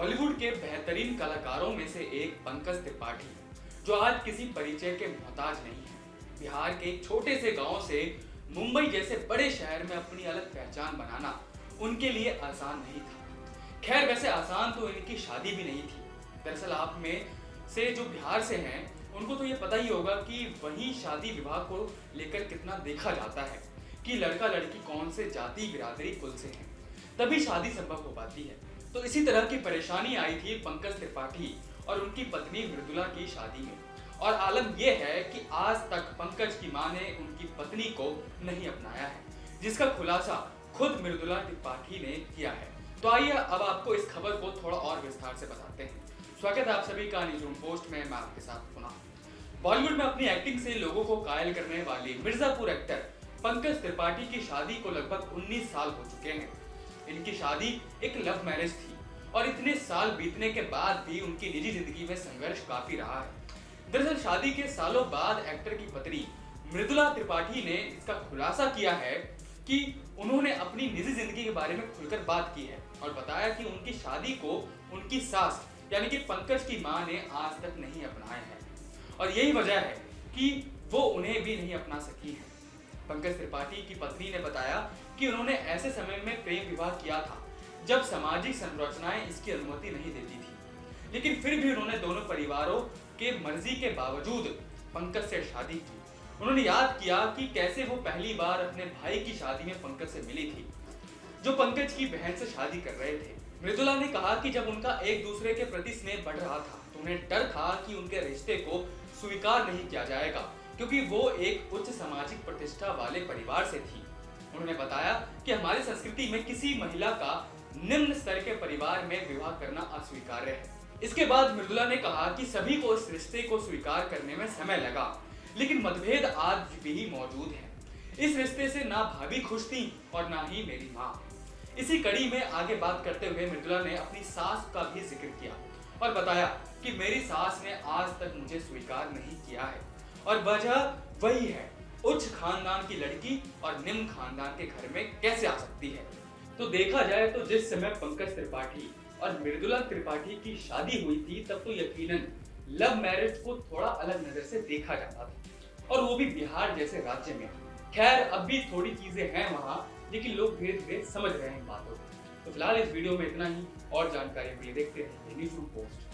बॉलीवुड के बेहतरीन कलाकारों में से एक पंकज त्रिपाठी, जो आज किसी परिचय के मोहताज नहीं है। बिहार के एक छोटे से गांव से मुंबई जैसे बड़े शहर में अपनी अलग पहचान बनाना उनके लिए आसान नहीं था। खैर, वैसे आसान तो इनकी शादी भी नहीं थी। दरअसल आप में से जो बिहार से हैं उनको तो ये पता ही होगा कि वहीं शादी विवाह को लेकर कितना देखा जाता है कि लड़का लड़की कौन से जाति बिरादरी कुल से हैं, तभी शादी संभव हो पाती है। तो इसी तरह की परेशानी आई थी पंकज त्रिपाठी और उनकी पत्नी मृदुला की शादी में। और आलम यह है कि आज तक पंकज की मां ने उनकी पत्नी को नहीं अपनाया है, जिसका खुलासा खुद मृदुला त्रिपाठी ने किया है। तो आइए अब आपको इस खबर को थोड़ा और विस्तार से बताते हैं। स्वागत है आप सभी का न्यूज़रूम पोस्ट में, मैं आपके साथ पुनः। बॉलीवुड में अपनी एक्टिंग से लोगों को कायल करने वाली मिर्जापुर एक्टर पंकज त्रिपाठी की शादी को लगभग 19 साल हो चुके हैं। इनकी शादी एक लव मैरिज थी और इतने साल बीतने के बाद भी उनकी निजी जिंदगी में संघर्ष काफी रहा है। दरअसल शादी के सालों बाद एक्टर की पत्नी मृदुला त्रिपाठी ने इसका खुलासा किया है कि उन्होंने अपनी निजी जिंदगी के बारे में खुलकर बात की है और बताया कि उनकी शादी को उनकी सास यानी कि पंकज की मां ने आज तक नहीं अपनाया है और यही वजह है कि वो उन्हें भी नहीं अपना सकी है। पंकज त्रिपाठी की पत्नी ने बताया कि उन्होंने ऐसे समय में प्रेम विवाह किया था जब सामाजिक संरचनाएं इसकी अनुमति नहीं देती थी, लेकिन फिर भी उन्होंने दोनों परिवारों के मर्जी के बावजूद पंकज से शादी की। उन्होंने याद किया कि कैसे वो पहली बार अपने भाई की शादी में पंकज से मिली थी, जो पंकज की बहन से शादी कर रहे थे। मृदुला ने कहा कि जब उनका एक दूसरे के प्रति स्नेह बढ़ रहा था तो उन्हें डर था कि उनके रिश्ते को स्वीकार नहीं किया जाएगा, क्योंकि वो एक उच्च सामाजिक प्रतिष्ठा वाले परिवार से थी। उन्होंने बताया कि हमारी संस्कृति में किसी महिला का निम्न स्तर के परिवार में विवाह करना अस्वीकार्य है। इसके बाद मृदुला ने कहा कि सभी को इस रिश्ते को स्वीकार करने में समय लगा, लेकिन मतभेद आज भी मौजूद है। इस रिश्ते से ना भाभी खुश थी और ना ही मेरी माँ। इसी कड़ी में आगे बात करते हुए मृदुला ने अपनी सास का भी जिक्र किया और बताया कि मेरी सास ने आज तक मुझे स्वीकार नहीं किया है और वजह वही है, उच्च खानदान की लड़की और निम्न खानदान के घर में कैसे आ सकती है। तो देखा जाए तो जिस समय पंकज त्रिपाठी और मृदुला त्रिपाठी की शादी हुई थी तब तो यकीनन लव मैरिज को थोड़ा अलग नजर से देखा जाता था, और वो भी बिहार जैसे राज्य में। खैर, अब भी थोड़ी चीजें हैं वहां, लेकिन लोग धीरे धीरे समझ रहे हैं बातों को। तो फिलहाल इस वीडियो में इतना ही। और जानकारी के लिए देखते रहिए न्यूज़रूम पोस्ट।